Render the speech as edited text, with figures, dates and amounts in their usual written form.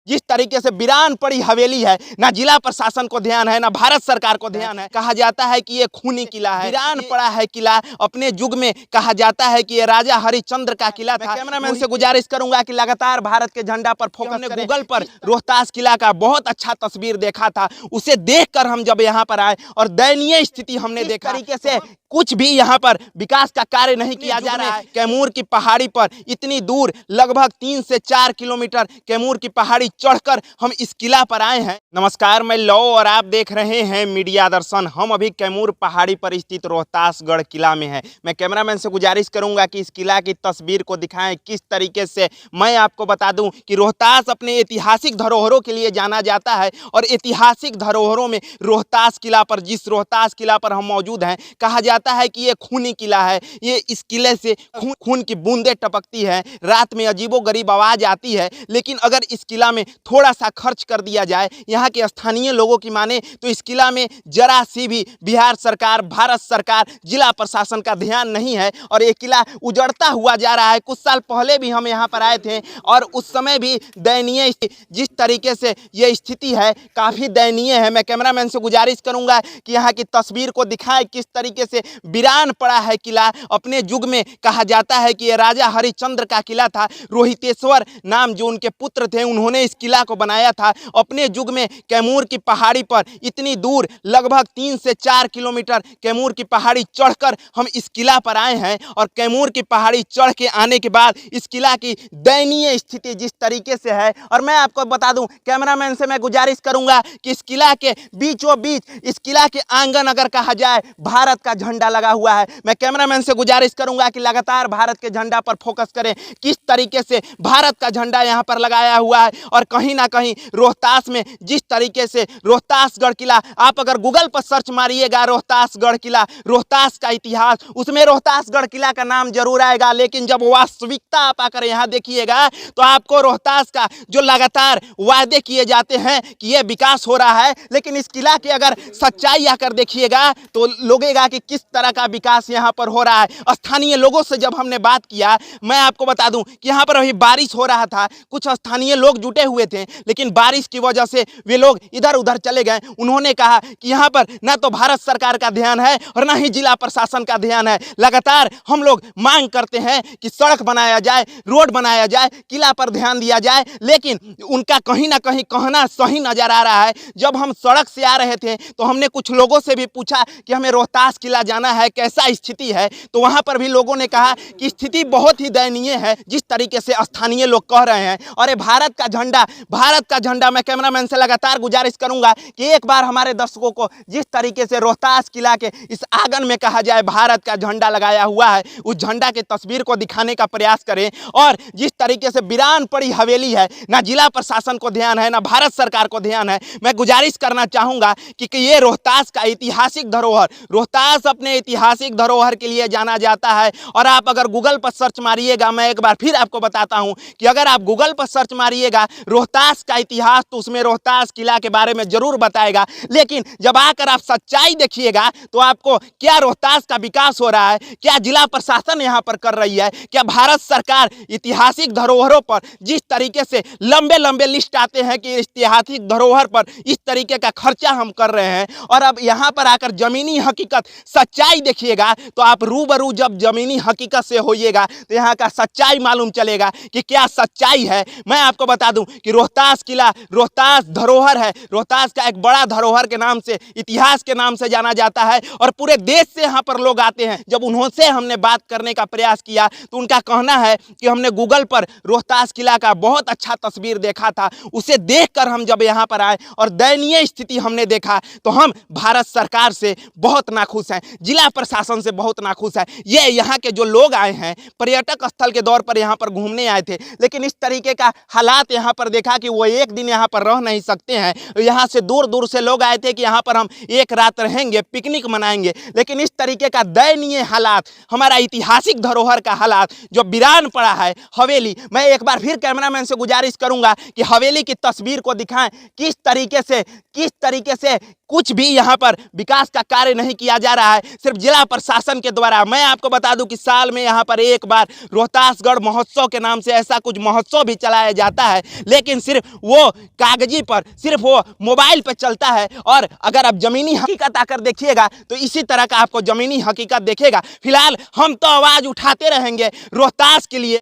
जिस तरीके से वीरान पड़ी हवेली है, ना जिला प्रशासन को ध्यान है, ना भारत सरकार को ध्यान है। कहा जाता है कि ये खूनी किला है, वीरान पड़ा है किला। अपने युग में कहा जाता है कि ये राजा हरिश्चंद्र का किला था। कैमरामैन से गुजारिश करूंगा कि लगातार भारत के झंडा पर फोकस करें। गूगल पर रोहतास किला का बहुत अच्छा तस्वीर देखा था, उसे देखकर हम जब यहाँ पर आए और दयनीय स्थिति हमने देखा, तरीके से कुछ भी यहाँ पर विकास का कार्य नहीं किया जा रहा है। कैमूर की पहाड़ी पर इतनी दूर लगभग 3 से 4 किलोमीटर कैमूर की पहाड़ी चढ़कर हम इस किला पर आए हैं। नमस्कार, मैं लौ और आप देख रहे हैं मीडिया दर्शन। हम अभी कैमूर पहाड़ी पर स्थित रोहतासगढ़ किला में हैं। मैं कैमरामैन से गुजारिश करूंगा कि इस किला की तस्वीर को दिखाएं किस तरीके से। मैं आपको बता दूं कि रोहतास अपने ऐतिहासिक धरोहरों के लिए जाना जाता है और ऐतिहासिक धरोहरों में रोहतास किला पर, जिस रोहतास किला पर हम मौजूद हैं, कहा जाता है कि ये खूनी किला है। ये इस किले से खून की बूंदें टपकती है, रात में अजीबोगरीब आवाज आती है। लेकिन अगर इस किला में थोड़ा सा खर्च कर दिया जाए, यहाँ के स्थानीय लोगों की माने तो इस किला में जरा सी भी बिहार सरकार, भारत सरकार, जिला प्रशासन का ध्यान नहीं है और ये किला उजड़ता हुआ जा रहा है। कुछ साल पहले भी हम यहाँ पर आए थे और उस समय भी दयनीय, जिस तरीके से ये स्थिति है काफ़ी दयनीय है। मैं कैमरामैन से गुजारिश करूंगा कि यहाँ की तस्वीर को दिखाएं किस तरीके से वीरान पड़ा है किला। अपने युग में कहा जाता है कि ये राजा हरिश्चंद्र का किला था। रोहितेश्वर नाम जो उनके पुत्र थे, उन्होंने इस किला को बनाया था। अपने युग में कैमूर की पहाड़ी पर इतनी दूर लगभग 3 से 4 किलोमीटर कैमूर की पहाड़ी चढ़कर हम इस किला पर आए हैं और कैमूर की पहाड़ी चढ़ के आने के बाद इस किला की दयनीय स्थिति जिस तरीके से है, और मैं आपको बता दूं, कैमरामैन से मैं गुजारिश करूंगा कि इस किला के बीचों बीच, इस किला के आंगन अगर कहा जाए, भारत का झंडा लगा हुआ है। मैं कैमरामैन से गुजारिश करूंगा कि लगातार भारत के झंडा पर फोकस करें, किस तरीके से भारत का झंडा यहां पर लगाया हुआ है। और कहीं ना कहीं रोहतास में जिस तरीके से रोहतासगढ़ किला, आप अगर गूगल पर सर्च मारिएगा रोहतासगढ़ किला, रोहतास का इतिहास, उसमें रोहतासगढ़ किला का नाम जरूर आएगा। लेकिन जब वास्तविकता आप आकर यहां देखिएगा तो आपको रोहतास का जो लगातार वादे किए जाते हैं कि यह विकास हो रहा है, लेकिन इस किला की अगर सच्चाई आकर देखिएगा तो लगेगा कि किस तरह का विकास यहाँ पर हो रहा है। स्थानीय लोगों से जब हमने बात किया, मैं आपको बता दूं कि यहाँ पर अभी बारिश हो रहा था, कुछ स्थानीय लोग जुटे हुए थे, लेकिन बारिश की वजह से वे लोग इधर उधर चले गए। उन्होंने कहा कि यहाँ पर ना तो भारत सरकार का ध्यान है और ना ही जिला प्रशासन का ध्यान है। लगातार हम लोग मांग करते हैं कि सड़क बनाया जाए, रोड बनाया जाए, किला पर ध्यान दिया जाए, लेकिन उनका कहीं ना कहीं कहना सही नजर आ रहा है। जब हम सड़क से आ रहे थे तो हमने कुछ लोगों से भी पूछा कि हमें रोहतास किला जाना है, कैसा स्थिति है, तो वहां पर भी लोगों ने कहा कि स्थिति बहुत ही दयनीय है, जिस तरीके से स्थानीय लोग कह रहे हैं। और ये भारत का झंडा, मैं कैमरामैन से लगातार गुजारिश करूंगा कि एक बार हमारे दर्शकों को जिस तरीके से रोहतास किला के इस आंगन में कहा जाए भारत का झंडा लगाया हुआ है, उस झंडा की तस्वीर को दिखाने का प्रयास करें। और जिस तरीके से वीरान पड़ी हवेली है, ना जिला प्रशासन को ध्यान है, ना भारत सरकार को ध्यान है। मैं गुजारिश करना चाहूंगा कि ये रोहतास का ऐतिहासिक धरोहर, रोहतास अपने ऐतिहासिक धरोहर के लिए जाना जाता है। और आप अगर गूगल पर सर्च मारिएगा, मैं एक बार फिर आपको बताता हूं कि अगर आप गूगल पर सर्च मारिएगा रोहतास का इतिहास, तो उसमें रोहतास किला के बारे में जरूर बताएगा। लेकिन जब आकर आप सच्चाई देखिएगा तो आपको क्या रोहतास का विकास हो रहा है, क्या जिला प्रशासन यहां पर कर रही है, क्या भारत सरकार ऐतिहासिक धरोहरों पर जिस तरीके से लंबे लंबे लिस्ट आते हैं कि ऐतिहासिक धरोहर पर इस तरीके का खर्चा हम कर रहे हैं, और अब यहां पर आकर जमीनी हकीकत सच्चाई देखिएगा तो आप रूबरू जब जमीनी हकीकत से होइएगा तो यहाँ का सच्चाई मालूम चलेगा कि क्या सच्चाई है। मैं आपको बता दूं कि रोहतास किला, रोहतास धरोहर है, रोहतास का एक बड़ा धरोहर के नाम से, इतिहास के नाम से जाना जाता है और पूरे देश से यहाँ पर लोग आते हैं। जब उनसे हमने बात करने का प्रयास किया तो उनका कहना है कि हमने गूगल पर रोहतास किला का बहुत अच्छा तस्वीर देखा था, उसे देखकर हम जब यहाँ पर आए और दयनीय स्थिति हमने देखा तो हम भारत सरकार से बहुत नाखुश हैं, जिला प्रशासन से बहुत नाखुश है। ये यहाँ के जो लोग आए हैं, पर्यटक स्थल के दौर पर यहाँ पर घूमने आए थे, लेकिन इस तरीके का हालात यहाँ पर देखा कि वो एक दिन यहाँ पर रह नहीं सकते हैं। यहाँ से दूर दूर से लोग आए थे कि यहाँ पर हम एक रात रहेंगे, पिकनिक मनाएंगे, लेकिन इस तरीके का दयनीय हालात, हमारा ऐतिहासिक धरोहर का हालात जो वीरान पड़ा है हवेली। मैं एक बार फिर कैमरामैन से गुजारिश करूंगा कि हवेली की तस्वीर को दिखाएं, किस तरीके से कुछ भी यहाँ पर विकास का कार्य नहीं किया जा रहा है। सिर्फ जिला प्रशासन के द्वारा। मैं आपको बता दूं कि साल में यहाँ पर एक बार रोहतासगढ़ महोत्सव के नाम से ऐसा कुछ महोत्सव भी चलाया जाता है, लेकिन सिर्फ वो कागजी पर, सिर्फ वो मोबाइल पर चलता है। और अगर आप जमीनी हकीकत आकर देखिएगा तो इसी तरह का आपको जमीनी हकीकत देखेगा। फिलहाल हम तो आवाज उठाते रहेंगे रोहतास के लिए।